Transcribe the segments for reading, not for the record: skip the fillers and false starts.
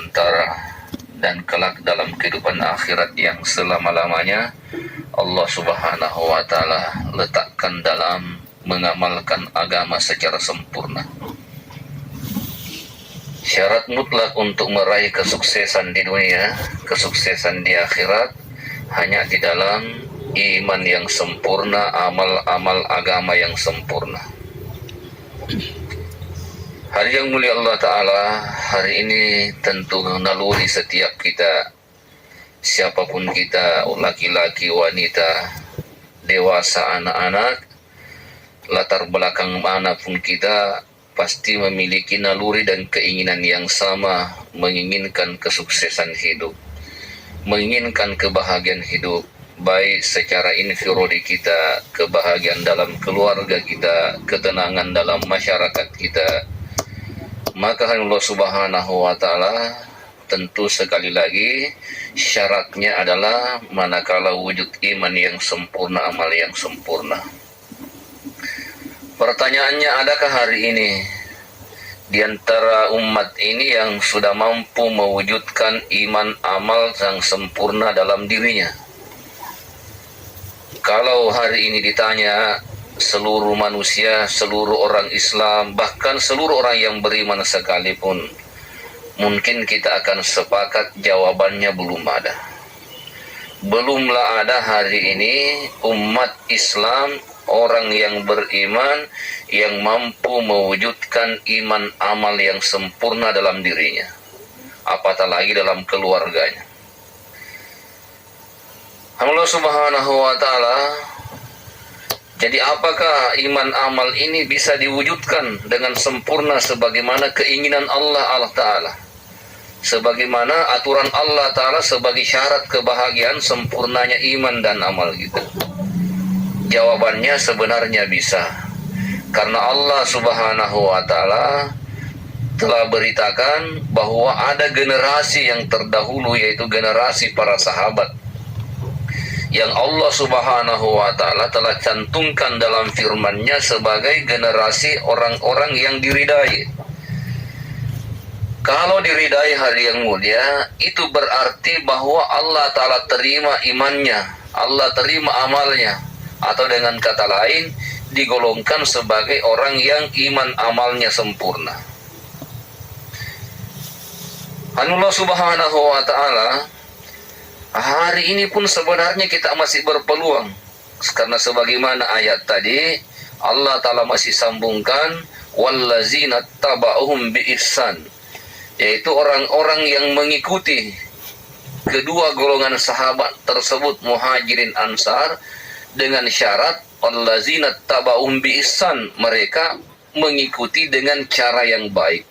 sementara, dan kelak dalam kehidupan akhirat yang selama-lamanya Allah Subhanahu wa Ta'ala letakkan dalam mengamalkan agama secara sempurna. Syarat mutlak untuk meraih kesuksesan di dunia, kesuksesan di akhirat, hanya di dalam iman yang sempurna, amal-amal agama yang sempurna. Hari yang mulia Allah Ta'ala, hari ini tentu naluri setiap kita, siapapun kita, laki-laki, wanita, dewasa, anak-anak, latar belakang manapun kita, pasti memiliki naluri dan keinginan yang sama, menginginkan kesuksesan hidup, menginginkan kebahagiaan hidup, baik secara infirodi kita, kebahagiaan dalam keluarga kita, ketenangan dalam masyarakat kita. Maka Allah Subhanahu wa Ta'ala tentu sekali lagi syaratnya adalah manakala wujud iman yang sempurna, amal yang sempurna. Pertanyaannya, adakah hari ini di antara umat ini yang sudah mampu mewujudkan iman amal yang sempurna dalam dirinya? Kalau hari ini ditanya, seluruh manusia, seluruh orang Islam, bahkan seluruh orang yang beriman sekalipun, mungkin kita akan sepakat jawabannya belum ada. Belumlah ada hari ini umat Islam, orang yang beriman, yang mampu mewujudkan iman amal yang sempurna dalam dirinya, apatah lagi dalam keluarganya. Allah Subhanahu wa Ta'ala, jadi apakah iman amal ini bisa diwujudkan dengan sempurna sebagaimana keinginan Allah Ta'ala, sebagaimana aturan Allah Ta'ala sebagai syarat kebahagiaan sempurnanya iman dan amal kita? Jawabannya sebenarnya bisa, karena Allah Subhanahu wa Ta'ala telah beritakan bahwa ada generasi yang terdahulu, yaitu generasi para sahabat, yang Allah Subhanahu wa Ta'ala telah cantumkan dalam firman-Nya sebagai generasi orang-orang yang diridai. Kalau diridai hari yang mulia, itu berarti bahwa Allah Ta'ala terima imannya, Allah terima amalnya, atau dengan kata lain, digolongkan sebagai orang yang iman amalnya sempurna. Allah Subhanahu wa Ta'ala, hari ini pun sebenarnya kita masih berpeluang, karena sebagaimana ayat tadi Allah Ta'ala masih sambungkan wallazina taba'uhum biihsan, yaitu orang-orang yang mengikuti kedua golongan sahabat tersebut, Muhajirin Ansar, dengan syarat wallazina taba'uhum biihsan, mereka mengikuti dengan cara yang baik,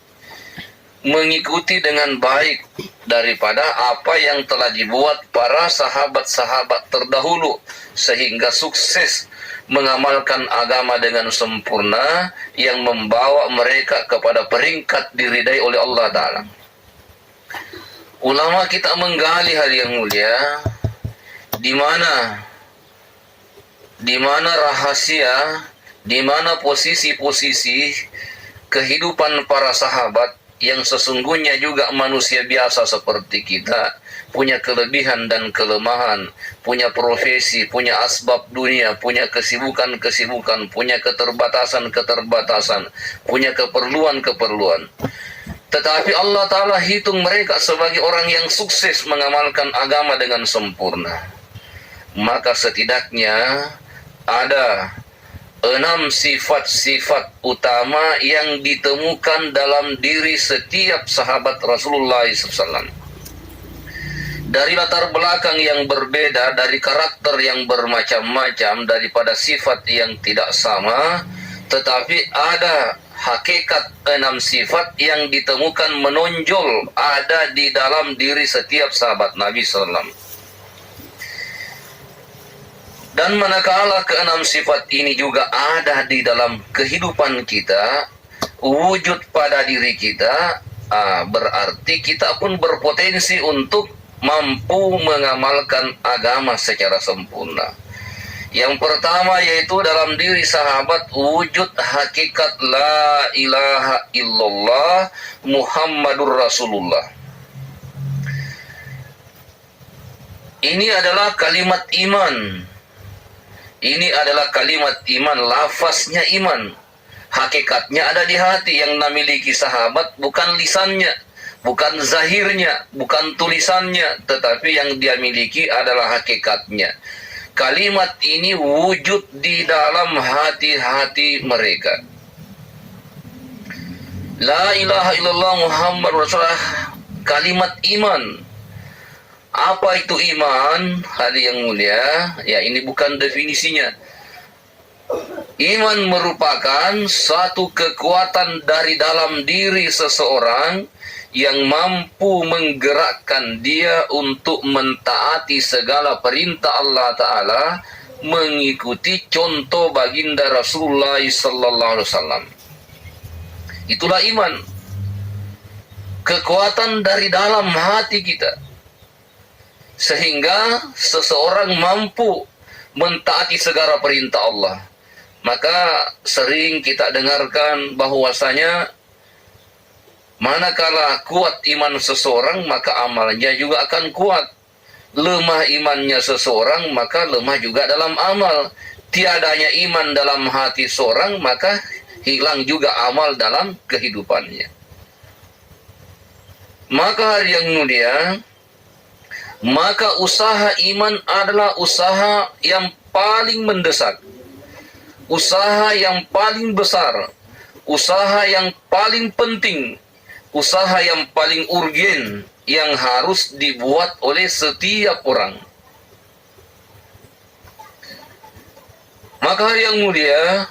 mengikuti dengan baik daripada apa yang telah dibuat para sahabat-sahabat terdahulu, sehingga sukses mengamalkan agama dengan sempurna yang membawa mereka kepada peringkat diridai oleh Allah Ta'ala. Ulama kita menggali hari yang mulia, di mana rahasia, di mana posisi-posisi kehidupan para sahabat yang sesungguhnya juga manusia biasa seperti kita, punya kelebihan dan kelemahan, punya profesi, punya asbab dunia, punya kesibukan-kesibukan, punya keterbatasan-keterbatasan, punya keperluan-keperluan. Tetapi Allah Ta'ala hitung mereka sebagai orang yang sukses mengamalkan agama dengan sempurna. Maka setidaknya ada 6 sifat-sifat utama yang ditemukan dalam diri setiap sahabat Rasulullah SAW. Dari latar belakang yang berbeda, dari karakter yang bermacam-macam, daripada sifat yang tidak sama, tetapi ada hakikat 6 sifat yang ditemukan menonjol ada di dalam diri setiap sahabat Nabi SAW. Dan manakala ke-6 sifat ini juga ada di dalam kehidupan kita, wujud pada diri kita, berarti kita pun berpotensi untuk mampu mengamalkan agama secara sempurna. Yang pertama yaitu dalam diri sahabat wujud hakikat la ilaha illallah Muhammadur Rasulullah. Ini adalah kalimat iman. Ini adalah kalimat iman, lafaznya iman. Hakikatnya ada di hati. Yang memiliki sahabat bukan lisannya, bukan zahirnya, bukan tulisannya, tetapi yang dia miliki adalah hakikatnya. Kalimat ini wujud di dalam hati-hati mereka. La ilaha illallah Muhammad Rasulullah, kalimat iman. Apa itu iman? Hadirin yang mulia, ya ini bukan definisinya. Iman merupakan suatu kekuatan dari dalam diri seseorang yang mampu menggerakkan dia untuk mentaati segala perintah Allah Ta'ala, mengikuti contoh baginda Rasulullah sallallahu alaihi wasallam. Itulah iman. Kekuatan dari dalam hati kita. Sehingga seseorang mampu mentaati segala perintah Allah. Maka sering kita dengarkan bahwasanya manakala kuat iman seseorang, maka amalnya juga akan kuat. Lemah imannya seseorang, maka lemah juga dalam amal. Tiadanya iman dalam hati seorang, maka hilang juga amal dalam kehidupannya. Maka hari yang mulia, maka usaha iman adalah usaha yang paling mendesak, usaha yang paling besar, usaha yang paling penting, usaha yang paling urgen yang harus dibuat oleh setiap orang. Maka yang mulia,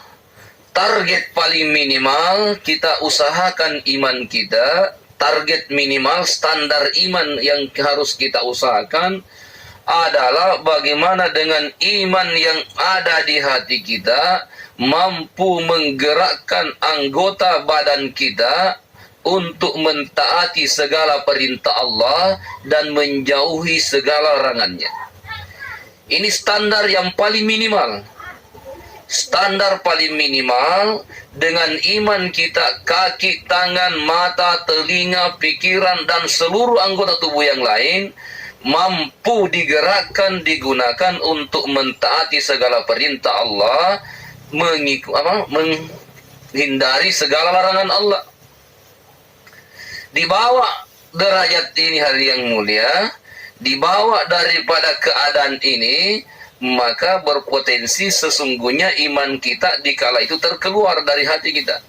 target paling minimal kita usahakan iman kita. Target minimal standar iman yang harus kita usahakan adalah bagaimana dengan iman yang ada di hati kita mampu menggerakkan anggota badan kita untuk mentaati segala perintah Allah dan menjauhi segala larangannya. Ini standar yang paling minimal. Standar paling minimal dengan iman kita, kaki, tangan, mata, telinga, pikiran, dan seluruh anggota tubuh yang lain mampu digerakkan, digunakan untuk mentaati segala perintah Allah, menghindari segala larangan Allah. Dibawa derajat ini hari yang mulia, dibawa daripada keadaan ini, maka berpotensi sesungguhnya iman kita dikala itu terkeluar dari hati kita.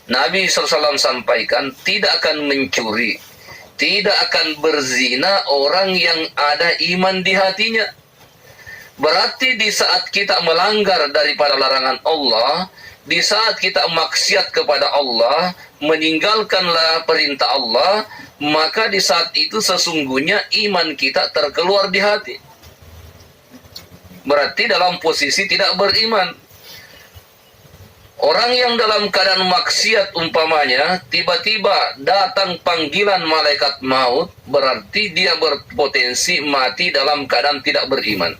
Nabi SAW sampaikan, tidak akan mencuri, tidak akan berzina orang yang ada iman di hatinya. Berarti di saat kita melanggar daripada larangan Allah, di saat kita maksiat kepada Allah, meninggalkanlah perintah Allah, maka di saat itu sesungguhnya iman kita terkeluar di hati. Berarti dalam posisi tidak beriman. Orang yang dalam keadaan maksiat umpamanya, tiba-tiba datang panggilan malaikat maut, berarti dia berpotensi mati dalam keadaan tidak beriman.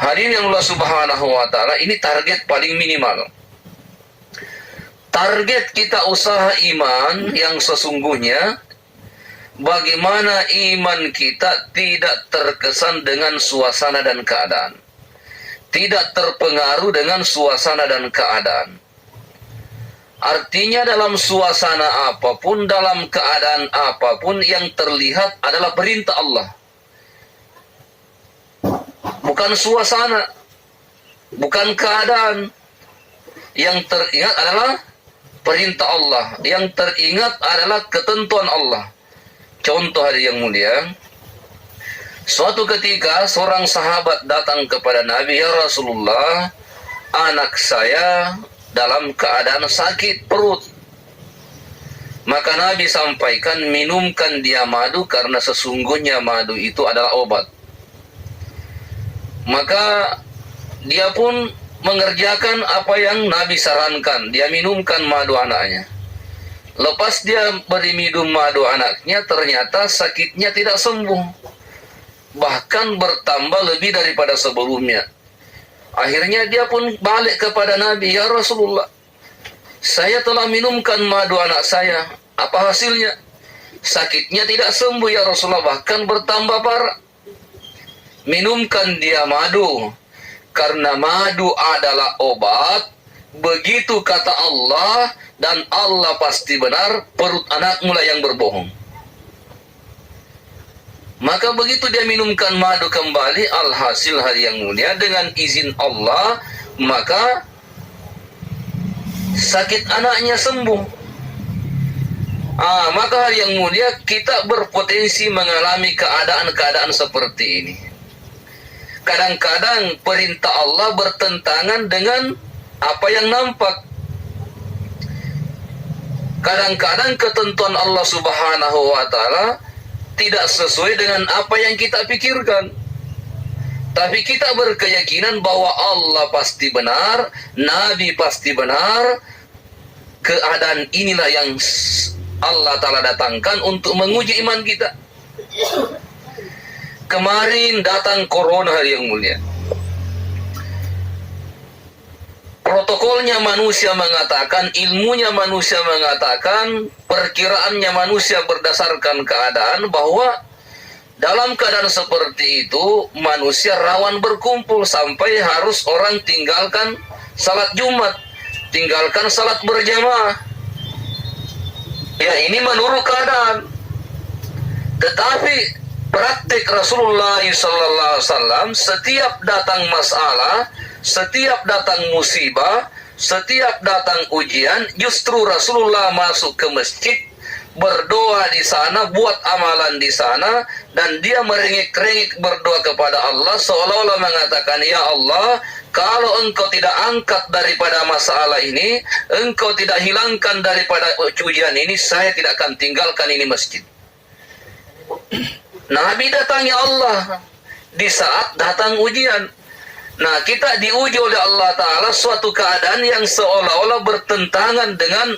Hadirin yang Allah Subhanahu wa Ta'ala, ini target paling minimal. Target kita usaha iman yang sesungguhnya, bagaimana iman kita tidak terkesan dengan suasana dan keadaan. Tidak terpengaruh dengan suasana dan keadaan. Artinya dalam suasana apapun, dalam keadaan apapun yang terlihat adalah perintah Allah. Bukan suasana, bukan keadaan. Yang teringat adalah perintah Allah. Yang teringat adalah ketentuan Allah. Contoh hari yang mulia, suatu ketika seorang sahabat datang kepada Nabi, ya Rasulullah, anak saya dalam keadaan sakit perut. Maka Nabi sampaikan, minumkan dia madu karena sesungguhnya madu itu adalah obat. Maka dia pun mengerjakan apa yang Nabi sarankan, dia minumkan madu anaknya. Lepas dia beri minum madu anaknya, ternyata sakitnya tidak sembuh. Bahkan bertambah lebih daripada sebelumnya. Akhirnya dia pun balik kepada Nabi, ya Rasulullah, saya telah minumkan madu anak saya. Apa hasilnya? sakitnya tidak sembuh ya Rasulullah, bahkan bertambah parah. Minumkan dia madu, karena madu adalah obat. Begitu kata Allah, dan Allah pasti benar, perut anakmu lah yang berbohong. Maka begitu dia minumkan madu kembali, alhasil hari yang mulia dengan izin Allah, maka sakit anaknya sembuh. Maka hari yang mulia kita berpotensi mengalami keadaan-keadaan seperti ini. Kadang-kadang perintah Allah bertentangan dengan apa yang nampak. Kadang-kadang ketentuan Allah Subhanahu wa Ta'ala tidak sesuai dengan apa yang kita pikirkan. Tapi kita berkeyakinan bahwa Allah pasti benar, Nabi pasti benar. Keadaan inilah yang Allah Ta'ala datangkan untuk menguji iman kita. Kemarin datang corona hari yang mulia. Protokolnya manusia mengatakan, ilmunya manusia mengatakan, perkiraannya manusia berdasarkan keadaan bahwa dalam keadaan seperti itu manusia rawan berkumpul sampai harus orang tinggalkan salat Jumat, tinggalkan salat berjamaah. Ya, ini menurut keadaan. Tetapi praktik Rasulullah SAW, setiap datang masalah, setiap datang musibah, setiap datang ujian, justru Rasulullah masuk ke masjid, berdoa di sana, buat amalan di sana, dan dia merengek-rengek berdoa kepada Allah, seolah-olah mengatakan, ya Allah, kalau engkau tidak angkat daripada masalah ini, engkau tidak hilangkan daripada ujian ini, saya tidak akan tinggalkan ini masjid. Nabi datangi Allah di saat datang ujian. Nah, kita diuji oleh Allah Ta'ala suatu keadaan yang seolah-olah bertentangan dengan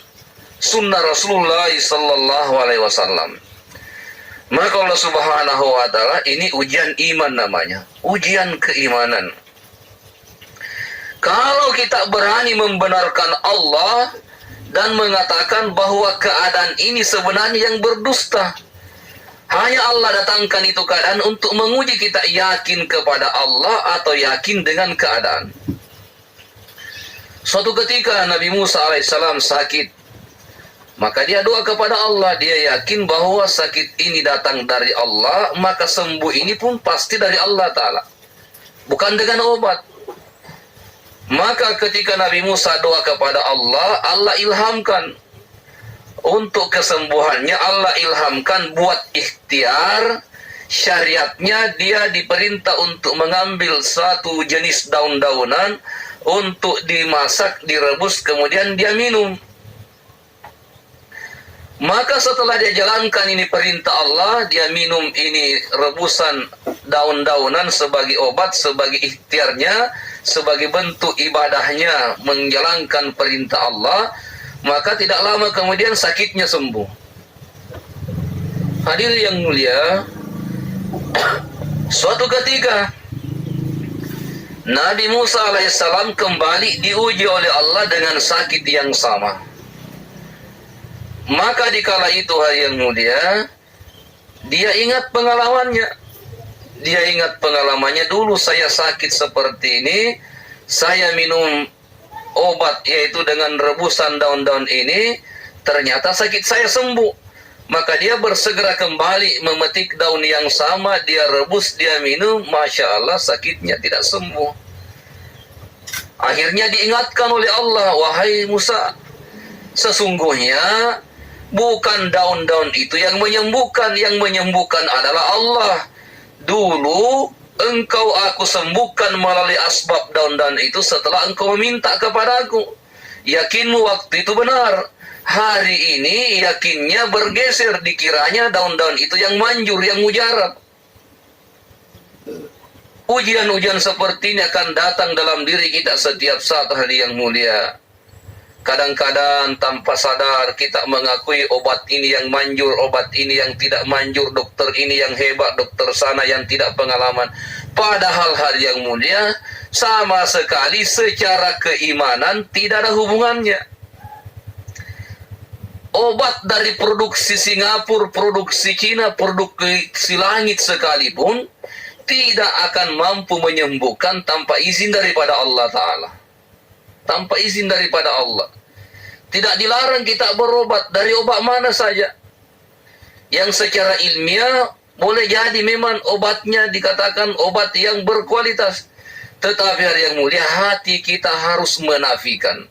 sunnah Rasulullah Sallallahu Alaihi Wasallam. Maka Allah Subhanahu Wa Ta'ala, ini ujian iman namanya, ujian keimanan. Kalau kita berani membenarkan Allah dan mengatakan bahwa keadaan ini sebenarnya yang berdusta, hanya Allah datangkan itu keadaan untuk menguji kita yakin kepada Allah atau yakin dengan keadaan. Suatu ketika Nabi Musa alaihissalam sakit, maka dia doa kepada Allah, dia yakin bahwa sakit ini datang dari Allah, maka sembuh ini pun pasti dari Allah Ta'ala, bukan dengan obat. Maka ketika Nabi Musa doa kepada Allah, Allah ilhamkan untuk kesembuhannya, Allah ilhamkan buat ikhtiar. Syariatnya dia diperintah untuk mengambil satu jenis daun-daunan untuk dimasak, direbus, kemudian dia minum. Maka setelah dia jalankan ini perintah Allah, dia minum ini rebusan daun-daunan sebagai obat, sebagai ikhtiarnya, sebagai bentuk ibadahnya menjalankan perintah Allah. Maka tidak lama kemudian sakitnya sembuh. Hadirin yang mulia, suatu ketika Nabi Musa alaihissalam kembali diuji oleh Allah dengan sakit yang sama. Maka dikala itu hari yang mulia, dia ingat pengalamannya. Dia ingat pengalamannya, dulu saya sakit seperti ini, saya minum obat yaitu dengan rebusan daun-daun ini, ternyata sakit saya sembuh. Maka dia bersegera kembali memetik daun yang sama, dia rebus, dia minum, Masya Allah sakitnya tidak sembuh. Akhirnya diingatkan oleh Allah, wahai Musa, sesungguhnya bukan daun-daun itu yang menyembuhkan adalah Allah. Dulu engkau aku sembuhkan melalui asbab daun-daun itu setelah engkau meminta kepadaku. Yakinmu waktu itu benar. Hari ini yakinnya bergeser, dikiranya daun-daun itu yang manjur, yang mujarab. Ujian-ujian seperti ini akan datang dalam diri kita setiap saat hari yang mulia. Kadang-kadang tanpa sadar kita mengakui obat ini yang manjur, obat ini yang tidak manjur, dokter ini yang hebat, dokter sana yang tidak pengalaman. Padahal hari yang mulia sama sekali secara keimanan tidak ada hubungannya. obat dari produksi Singapura, produksi Cina, produksi langit sekalipun tidak akan mampu menyembuhkan tanpa izin daripada Allah Ta'ala. Tanpa izin daripada Allah. Tidak dilarang kita berobat dari obat mana saja. Yang secara ilmiah boleh jadi memang obatnya dikatakan obat yang berkualitas. Tetapi hari yang mulia, hati kita harus menafikan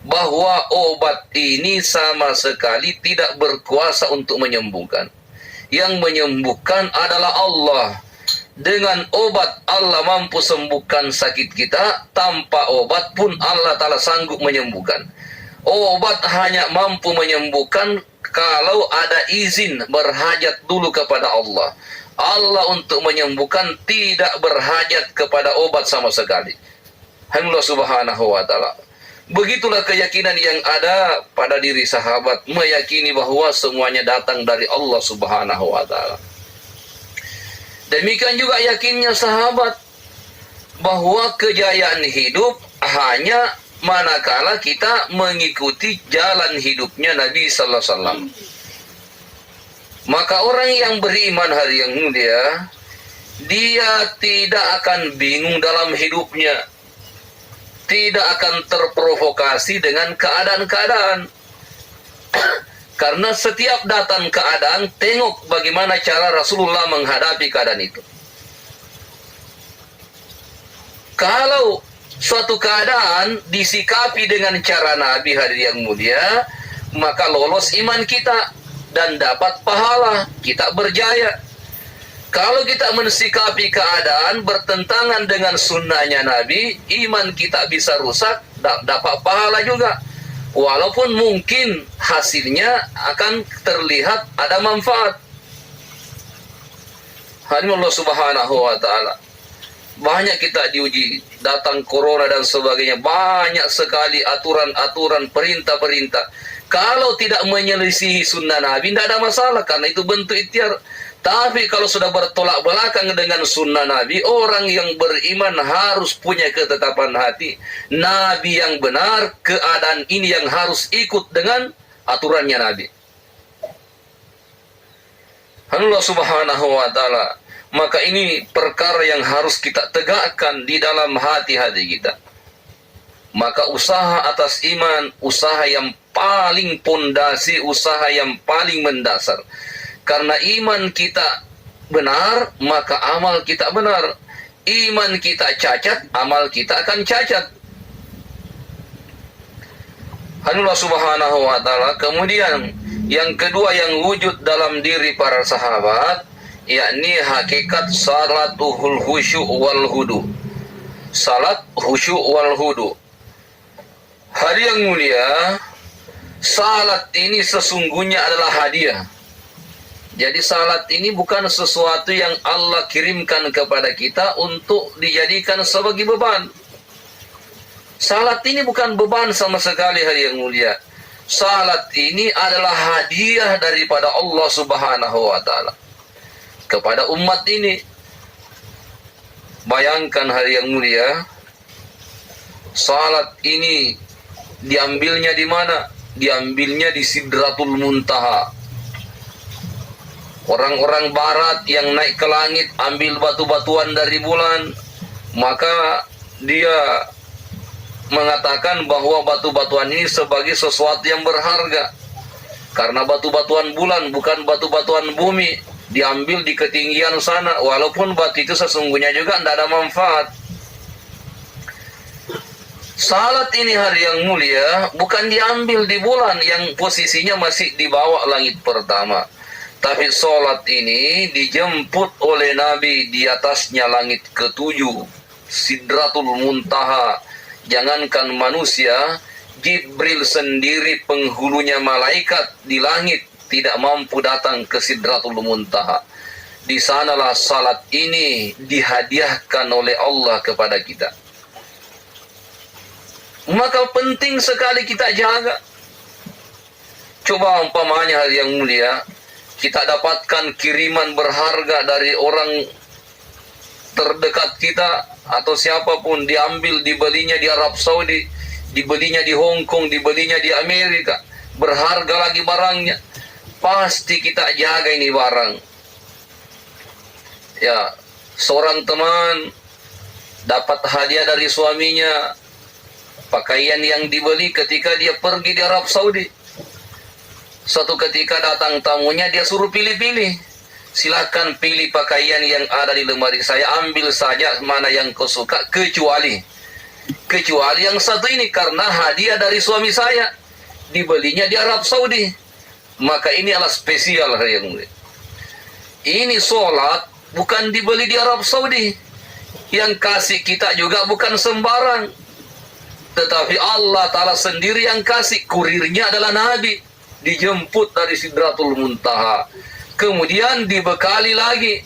bahwa obat ini sama sekali tidak berkuasa untuk menyembuhkan. Yang menyembuhkan adalah Allah. Dengan obat Allah mampu sembuhkan sakit kita, tanpa obat pun Allah Ta'ala sanggup menyembuhkan. Obat hanya mampu menyembuhkan kalau ada izin berhajat dulu kepada Allah. Allah untuk menyembuhkan tidak berhajat kepada obat sama sekali. Alhamdulillah subhanahu wa ta'ala. Begitulah keyakinan yang ada pada diri sahabat, meyakini bahwa semuanya datang dari Allah subhanahu wa ta'ala. Demikian juga yakinnya sahabat bahwa kejayaan hidup hanya manakala kita mengikuti jalan hidupnya Nabi sallallahu alaihi wasallam. Maka orang yang beriman hari yang mulia, dia tidak akan bingung dalam hidupnya, tidak akan terprovokasi dengan keadaan-keadaan. Karena setiap datang keadaan, tengok bagaimana cara Rasulullah menghadapi keadaan itu. Kalau suatu keadaan disikapi dengan cara Nabi hari yang mulia, maka lolos iman kita dan dapat pahala, kita berjaya. Kalau kita mensikapi keadaan bertentangan dengan sunnahnya Nabi, iman kita bisa rusak, dapat pahala juga. Walaupun mungkin hasilnya akan terlihat ada manfaat. Allah subhanahu wa ta'ala. Banyak kita diuji, datang corona dan sebagainya. Banyak sekali aturan-aturan, perintah-perintah. Kalau tidak menyelisihi sunnah Nabi, tidak ada masalah, karena itu bentuk ikhtiar. Tapi kalau sudah bertolak belakang dengan sunnah Nabi, orang yang beriman harus punya ketetapan hati. Nabi yang benar, keadaan ini yang harus ikut dengan aturannya Nabi. Allah subhanahu wa ta'ala. Maka ini perkara yang harus kita tegakkan di dalam hati-hati kita. Maka usaha atas iman, usaha yang paling pondasi, usaha yang paling mendasar. Karena iman kita benar, maka amal kita benar. Iman kita cacat, amal kita akan cacat. Allah subhanahu wa ta'ala. Kemudian yang kedua yang wujud dalam diri para sahabat, yakni hakikat salatul khusyuk wal hudu. Salat khusyuk wal hudu. Hari yang mulia, salat ini sesungguhnya adalah hadiah. Jadi salat ini bukan sesuatu yang Allah kirimkan kepada kita untuk dijadikan sebagai beban. Salat ini bukan beban sama sekali hari yang mulia. Salat ini adalah hadiah daripada Allah subhanahu wa ta'ala kepada umat ini. Bayangkan hari yang mulia, salat ini diambilnya di mana? Diambilnya di Sidratul Muntaha. Orang-orang barat yang naik ke langit ambil batu-batuan dari bulan, maka dia mengatakan bahwa batu-batuan ini sebagai sesuatu yang berharga. Karena batu-batuan bulan bukan batu-batuan bumi, diambil di ketinggian sana, walaupun batu itu sesungguhnya juga tidak ada manfaat. Salat ini hari yang mulia bukan diambil di bulan yang posisinya masih di bawah langit pertama. Tapi solat ini dijemput oleh Nabi di atasnya langit ketujuh, Sidratul Muntaha. Jangankan manusia, Jibril sendiri penghulunya malaikat di langit tidak mampu datang ke Sidratul Muntaha. Di sanalah salat ini dihadiahkan oleh Allah kepada kita. Maka penting sekali kita jaga. Coba umpamanya hari yang mulia, kita dapatkan kiriman berharga dari orang terdekat kita atau siapapun, diambil, dibelinya di Arab Saudi, dibelinya di Hong Kong, dibelinya di Amerika. berharga lagi barangnya, pasti kita jaga ini barang. Ya, seorang teman dapat hadiah dari suaminya, pakaian yang dibeli ketika dia pergi di Arab Saudi. Suatu ketika datang tamunya, dia suruh pilih-pilih. Silakan pilih pakaian yang ada di lemari saya, ambil saja mana yang kau suka, kecuali yang satu ini, karena hadiah dari suami saya, dibelinya di Arab Saudi, maka ini adalah spesial yang mulia. Ini sholat bukan dibeli di Arab Saudi, yang kasih kita juga bukan sembarang, tetapi Allah Ta'ala sendiri yang kasih. Kurirnya adalah Nabi, dijemput dari Sidratul Muntaha, kemudian dibekali lagi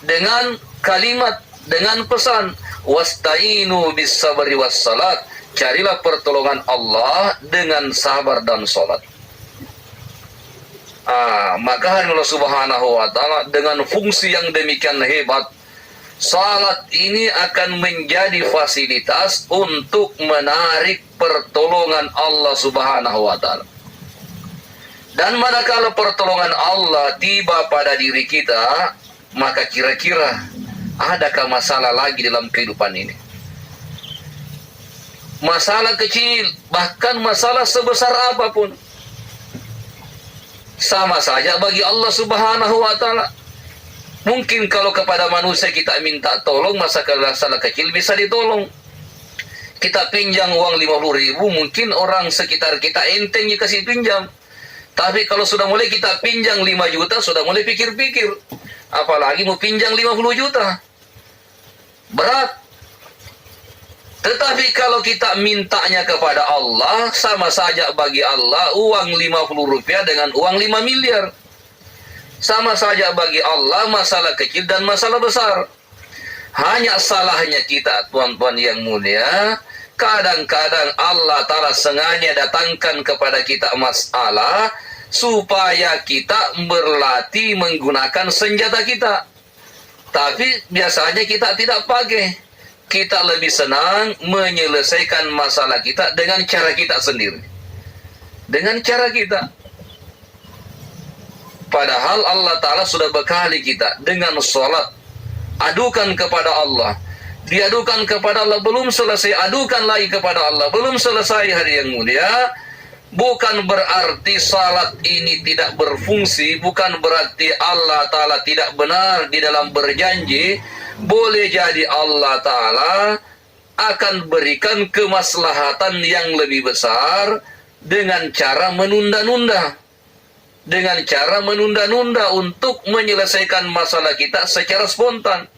dengan kalimat, dengan pesan, wasta'inu bis sabri was salat, carilah pertolongan Allah dengan sabar dan salat. Maka Allah Subhanahu wa Ta'ala dengan fungsi yang demikian hebat, salat ini akan menjadi fasilitas untuk menarik pertolongan Allah Subhanahu wa Ta'ala. Dan manakala pertolongan Allah tiba pada diri kita, maka kira-kira adakah masalah lagi dalam kehidupan ini? Masalah kecil, bahkan masalah sebesar apapun, sama saja bagi Allah Subhanahu wa Ta'ala. Mungkin kalau kepada manusia kita minta tolong, masalah kecil bisa ditolong. Kita pinjam uang 50.000, mungkin orang sekitar kita enteng kasih pinjam. Tapi kalau sudah mulai kita pinjam 5 juta, sudah mulai pikir-pikir. Apalagi mau pinjam 50 juta. Berat. Tetapi kalau kita mintanya kepada Allah, sama saja bagi Allah uang 50 rupiah dengan uang 5 miliar. Sama saja bagi Allah masalah kecil dan masalah besar. Hanya salahnya kita, tuan-tuan yang mulia, kadang-kadang Allah Ta'ala sengaja datangkan kepada kita masalah supaya kita berlatih menggunakan senjata kita. Tapi biasanya kita tidak pakai. Kita lebih senang menyelesaikan masalah kita dengan cara kita sendiri, dengan cara kita. Padahal Allah Ta'ala sudah bekali kita dengan sholat. Adukan kepada Allah, diadukan kepada Allah, belum selesai, adukan lagi kepada Allah, belum selesai. Hari yang mulia, bukan berarti salat ini tidak berfungsi, bukan berarti Allah Ta'ala tidak benar di dalam berjanji. Boleh jadi Allah Ta'ala akan berikan kemaslahatan yang lebih besar dengan cara menunda-nunda. Dengan cara menunda-nunda untuk menyelesaikan masalah kita secara spontan.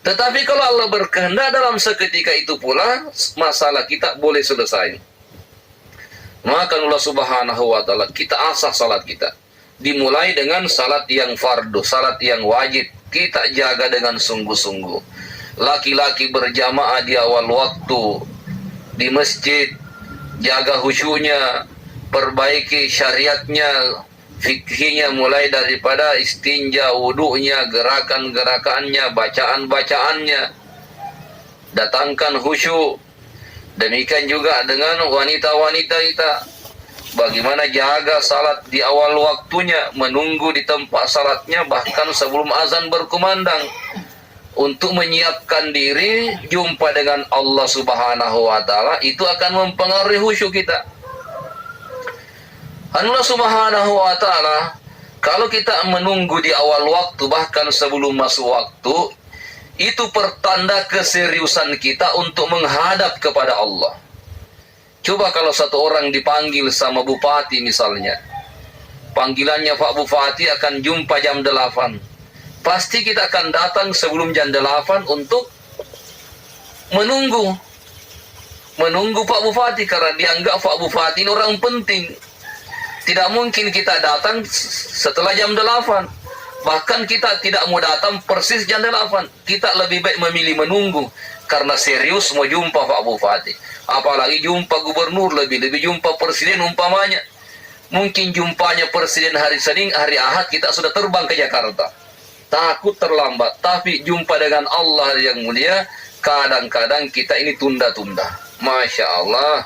Tetapi kalau Allah berkehendak, dalam seketika itu pula masalah kita boleh selesai. Maka Allah Subhanahu wa Ta'ala kita asah salat kita. Dimulai dengan salat yang fardu, salat yang wajib. Kita jaga dengan sungguh-sungguh. Laki-laki berjamaah di awal waktu di masjid, jaga khusyuknya, perbaiki syariatnya, fikihnya, mulai daripada istinja, wudunya, gerakan-gerakannya, bacaan-bacaannya. Datangkan khusyuk. Demikian juga dengan wanita-wanita kita. Bagaimana jaga salat di awal waktunya, menunggu di tempat salatnya bahkan sebelum azan berkumandang, untuk menyiapkan diri jumpa dengan Allah Subhanahu wa Ta'ala. Itu akan mempengaruhi khusyuk kita. Allah Subhanahu wa Ta'ala, kalau kita menunggu di awal waktu bahkan sebelum masuk waktu, itu pertanda keseriusan kita untuk menghadap kepada Allah. Coba kalau satu orang dipanggil sama bupati misalnya, panggilannya Pak Bupati akan jumpa jam 8. Pasti kita akan datang sebelum jam 8 untuk menunggu Pak Bupati, karena dianggap Pak Bupati ini orang penting. Tidak mungkin kita datang setelah jam 8. Bahkan kita tidak mau datang persis jam 8. Kita lebih baik memilih menunggu, karena serius mau jumpa Pak Bupati. Apalagi jumpa gubernur, lebih-lebih jumpa presiden umpamanya. Mungkin jumpanya presiden hari Senin, hari Ahad kita sudah terbang ke Jakarta. Takut terlambat. Tapi jumpa dengan Allah yang mulia, kadang-kadang kita ini tunda-tunda. Masya Allah.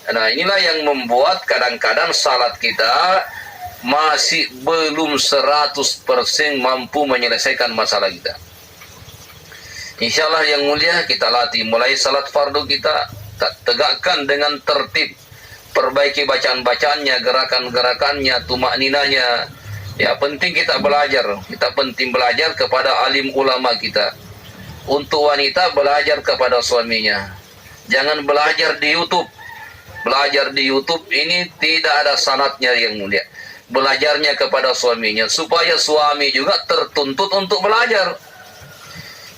Nah, inilah yang membuat kadang-kadang salat kita masih belum 100% mampu menyelesaikan masalah kita. Insya Allah yang mulia, kita latih mulai salat fardu kita tegakkan dengan tertib, perbaiki bacaan-bacaannya, gerakan-gerakannya, tumakninanya. Ya, penting kita penting belajar kepada alim ulama kita. Untuk wanita, belajar kepada suaminya. Jangan belajar di YouTube. Belajar di YouTube ini tidak ada sanadnya yang mulia. Belajarnya kepada suaminya, supaya suami juga tertuntut untuk belajar.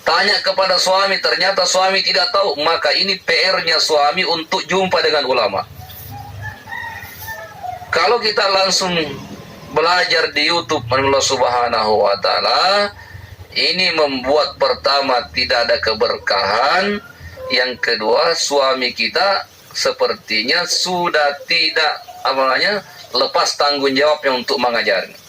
Tanya kepada suami, ternyata suami tidak tahu, maka ini PR-nya suami untuk jumpa dengan ulama. Kalau kita langsung belajar di YouTube Allah Subhanahu wa Ta'ala, ini membuat pertama tidak ada keberkahan, yang kedua suami kita sepertinya sudah tidak lepas tanggung jawabnya untuk mengajarnya.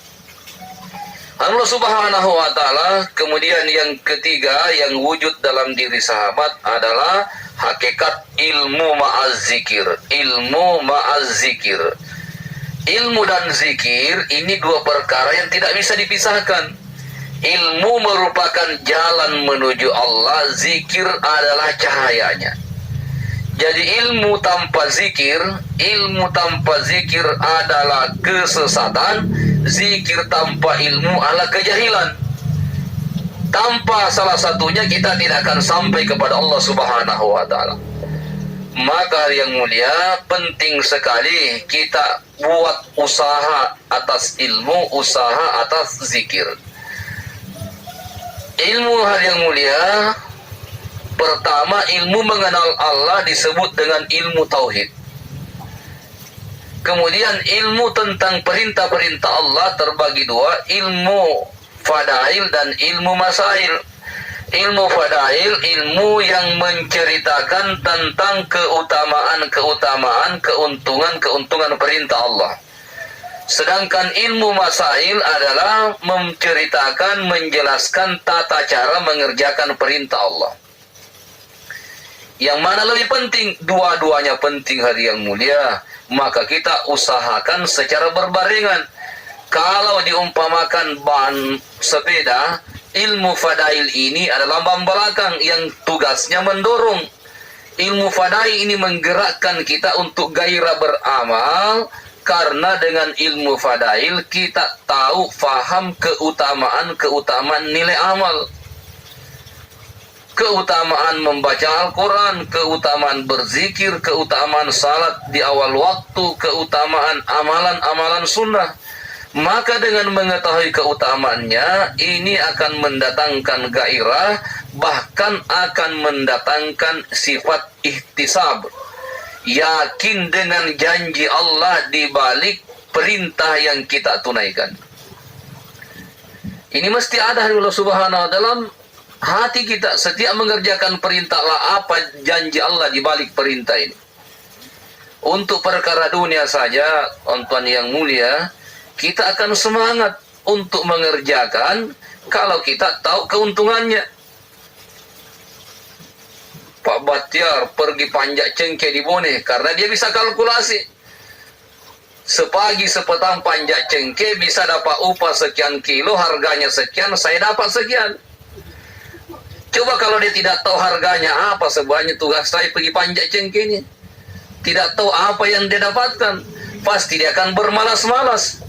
Allah Subhanahu wa Ta'ala. Kemudian yang ketiga yang wujud dalam diri sahabat adalah hakikat ilmu ma'az zikir. Ilmu ma'az zikir. Ilmu dan zikir ini dua perkara yang tidak bisa dipisahkan. Ilmu merupakan jalan menuju Allah, zikir adalah cahayanya. Jadi ilmu tanpa zikir adalah kesesatan, zikir tanpa ilmu adalah kejahilan. Tanpa salah satunya kita tidak akan sampai kepada Allah Subhanahu wa Ta'ala. Maka yang mulia, penting sekali kita buat usaha atas ilmu, usaha atas zikir. Ilmu yang mulia, pertama, ilmu mengenal Allah disebut dengan ilmu tauhid. Kemudian ilmu tentang perintah-perintah Allah terbagi dua, ilmu fadail dan ilmu masail. Ilmu fadail, ilmu yang menceritakan tentang keutamaan, keuntungan perintah Allah. Sedangkan ilmu masail adalah menjelaskan tata cara mengerjakan perintah Allah. Yang mana lebih penting? Dua-duanya penting hari yang mulia. Maka kita usahakan secara berbarengan. Kalau diumpamakan ban sepeda, ilmu fadail ini adalah ban belakang yang tugasnya mendorong. Ilmu fadail ini menggerakkan kita untuk gairah beramal. Karena dengan ilmu fadail kita faham keutamaan nilai amal. Keutamaan membaca Al-Quran, keutamaan berzikir, keutamaan salat di awal waktu, keutamaan amalan-amalan sunnah. Maka dengan mengetahui keutamaannya, ini akan mendatangkan gairah, bahkan akan mendatangkan sifat ihtisab. Yakin dengan janji Allah di balik perintah yang kita tunaikan. Ini mesti ada dari Allah Subhanahu wa Ta'ala dalam hati kita. Setiap mengerjakan perintah Allah, apa janji Allah di balik perintah ini. Untuk perkara dunia saja, tuan yang mulia, kita akan semangat untuk mengerjakan kalau kita tahu keuntungannya. Pak Batiar pergi panjat cengkeh di Bone karena dia bisa kalkulasi. Sepagi sepetang panjat cengkeh bisa dapat upah sekian kilo, harganya sekian, saya dapat sekian. Coba kalau dia tidak tahu harganya apa sebenarnya tugas saya pergi panjat cengkeh ini. Tidak tahu apa yang dia dapatkan, pasti dia akan bermalas-malas.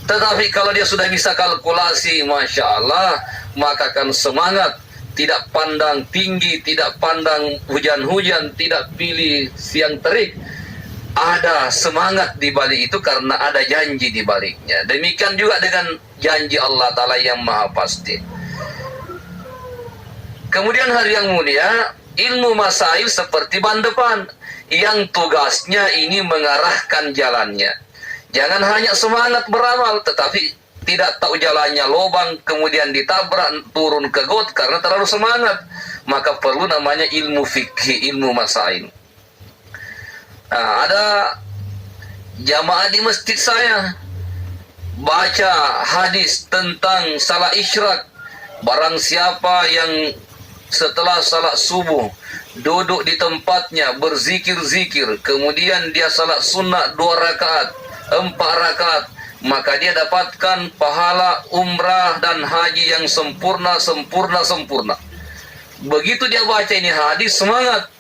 Tetapi kalau dia sudah bisa kalkulasi, Masya Allah, maka akan semangat. Tidak pandang tinggi, tidak pandang hujan-hujan, tidak pilih siang terik. Ada semangat di balik itu karena ada janji di baliknya. Demikian juga dengan janji Allah Ta'ala yang maha pasti. Kemudian hari yang mulia, ilmu masail seperti ban depan, yang tugasnya ini mengarahkan jalannya. Jangan hanya semangat beramal, tetapi tidak tahu jalannya lubang, kemudian ditabrak, turun ke got karena terlalu semangat. Maka perlu namanya ilmu fikih, ilmu masail. Nah, ada jamaah di masjid saya baca hadis tentang salat isyrak. Barang siapa yang setelah salat subuh duduk di tempatnya berzikir-zikir, kemudian dia salat sunnah 2 rakaat, 4 rakaat, maka dia dapatkan pahala umrah dan haji yang sempurna. Begitu dia baca ini hadis, semangat.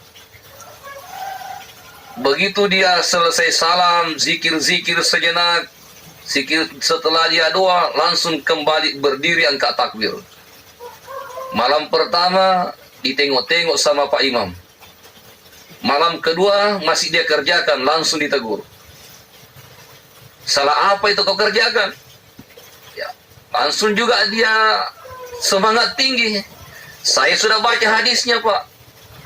Begitu dia selesai salam, zikir-zikir sejenak, zikir setelah dia doa, langsung kembali berdiri angkat takbir. Malam pertama ditengok-tengok sama Pak Imam. Malam kedua masih dia kerjakan, langsung ditegur. Salah apa itu kau kerjakan? Ya, langsung juga dia semangat tinggi. Saya sudah baca hadisnya, Pak.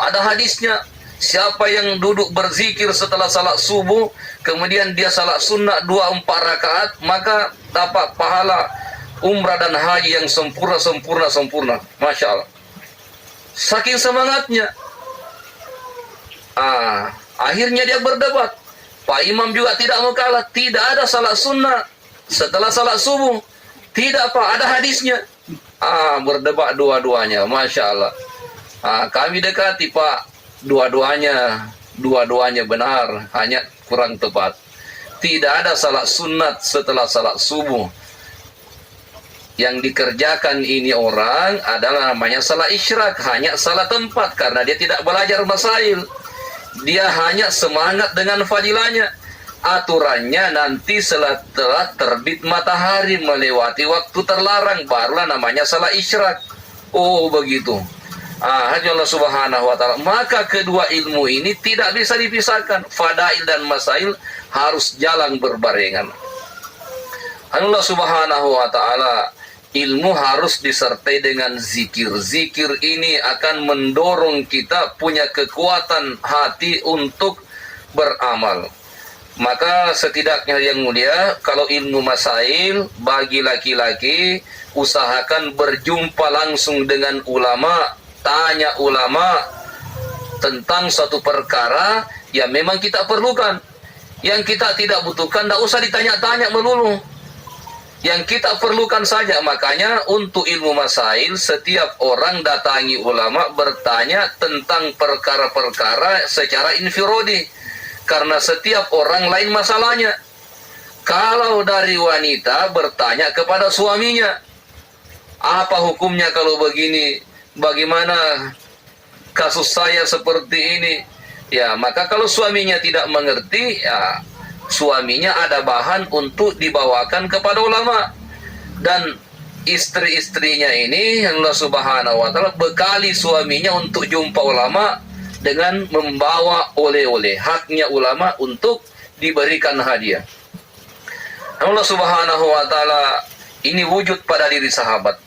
Ada hadisnya. Siapa yang duduk berzikir setelah salat subuh, kemudian dia salat sunnah 2-4 rakaat, maka dapat pahala umrah dan haji yang sempurna. Masya Allah. Saking semangatnya. Akhirnya dia berdebat. Pak Imam juga tidak mau kalah. Tidak ada salat sunnah setelah salat subuh. Tidak, Pak, ada hadisnya. Berdebat dua-duanya. Masya Allah. Kami dekati, Pak. Dua-duanya benar, hanya kurang tepat. Tidak ada salat sunat setelah salat subuh. Yang dikerjakan ini orang adalah namanya salat isyrak, hanya salah tempat karena dia tidak belajar masail. Dia hanya semangat dengan fadilahnya. Aturannya nanti setelah terbit matahari melewati waktu terlarang, barulah namanya salat isyrak. Oh begitu. Hanya Allah Subhanahu wa ta'ala. Maka kedua ilmu ini tidak bisa dipisahkan. Fadail dan masail harus jalan berbarengan. Allah Subhanahu wa ta'ala, ilmu harus disertai dengan zikir. Zikir ini akan mendorong kita punya kekuatan hati untuk beramal. Maka setidaknya yang mulia, kalau ilmu masail bagi laki-laki, usahakan berjumpa langsung dengan ulama, tanya ulama tentang suatu perkara yang memang kita perlukan. Yang kita tidak butuhkan, tidak usah ditanya-tanya melulu. Yang kita perlukan saja. Makanya untuk ilmu masail, setiap orang datangi ulama bertanya tentang perkara-perkara secara infirodi. Karena setiap orang lain masalahnya. Kalau dari wanita bertanya kepada suaminya, apa hukumnya kalau begini? Bagaimana kasus saya seperti ini? Ya, maka kalau suaminya tidak mengerti, ya suaminya ada bahan untuk dibawakan kepada ulama. Dan istri-istrinya ini Allah Subhanahu wa ta'ala bekali suaminya untuk jumpa ulama dengan membawa oleh-oleh. Haknya ulama untuk diberikan hadiah. Allah Subhanahu wa ta'ala ini wujud pada diri sahabat.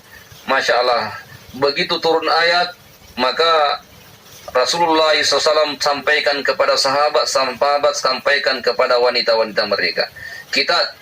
Masya Allah. Begitu turun ayat, maka Rasulullah SAW sampaikan kepada sahabat sampaikan kepada wanita-wanita mereka. Kita,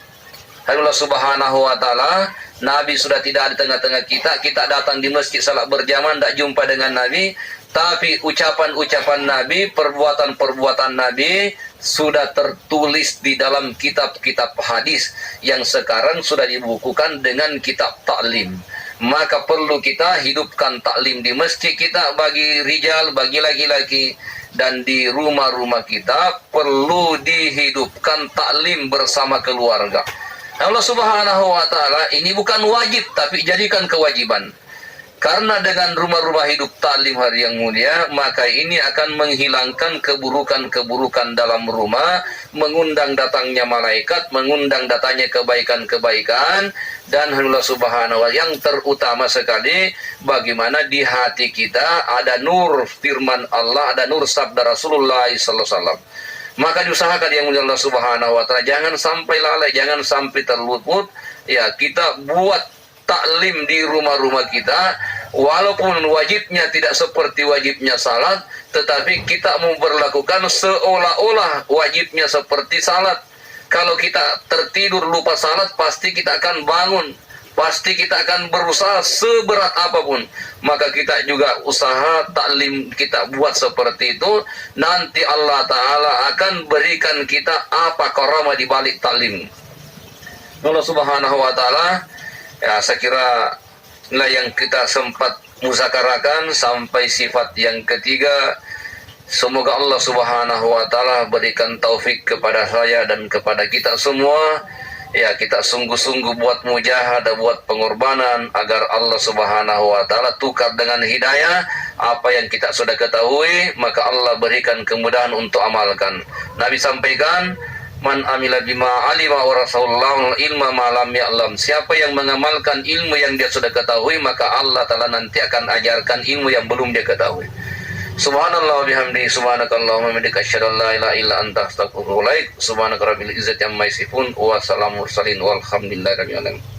Allah Subhanahu wa ta'ala, Nabi sudah tidak di tengah-tengah kita. Kita datang di masjid salat berjamaah, tidak jumpa dengan Nabi. Tapi ucapan-ucapan Nabi, perbuatan-perbuatan Nabi sudah tertulis di dalam kitab-kitab hadis yang sekarang sudah dibukukan dengan kitab taklim. Maka perlu kita hidupkan taklim di masjid kita bagi rijal, bagi laki-laki, dan di rumah-rumah kita perlu dihidupkan taklim bersama keluarga. Allah Subhanahu wa ta'ala ini bukan wajib, tapi jadikan kewajiban. Karena dengan rumah-rumah hidup taklim hari yang mulia, maka ini akan menghilangkan keburukan-keburukan dalam rumah, mengundang datangnya malaikat, mengundang datangnya kebaikan-kebaikan, dan Allah Subhanahu wa ta'ala yang terutama sekali, bagaimana di hati kita ada nur firman Allah, ada nur sabda Rasulullah sallallahu alaihi wasallam. Maka diusahakan yang mulia Allah Subhanahu wa ta'ala, jangan sampai lalai, jangan sampai terluput. Ya, kita buat taklim di rumah-rumah kita, walaupun wajibnya tidak seperti wajibnya salat, tetapi kita memperlakukan seolah-olah wajibnya seperti salat. Kalau kita tertidur lupa salat, pasti kita akan bangun, pasti kita akan berusaha seberat apapun. Maka kita juga usaha taklim kita buat seperti itu. Nanti Allah Ta'ala akan berikan kita apa karamah di balik taklim. Allah Subhanahu wa ta'ala, ya, saya kira inilah yang kita sempat musyawarahkan sampai sifat yang ketiga, Semoga Allah Subhanahu wa taala berikan taufik kepada saya dan kepada kita semua. Ya, kita sungguh-sungguh buat mujahadah, buat pengorbanan agar Allah Subhanahu wa taala tukar dengan hidayah apa yang kita sudah ketahui, maka Allah berikan kemudahan untuk amalkan. Nabi sampaikan, man amila bima alima wa rasulullah ilma ma lam ya'lam. Siapa yang mengamalkan ilmu yang dia sudah ketahui, maka Allah taala nanti akan ajarkan ilmu yang belum dia ketahui. Subhanallah bihamdi subhanakallahumma bihamdika asyhadu an la ilaha illa anta astaghfiruka wa atubu ilaik. Subhanaka rabbil izzati amma yasifun wa salamun mursalin walhamdulillahi rabbil alamin.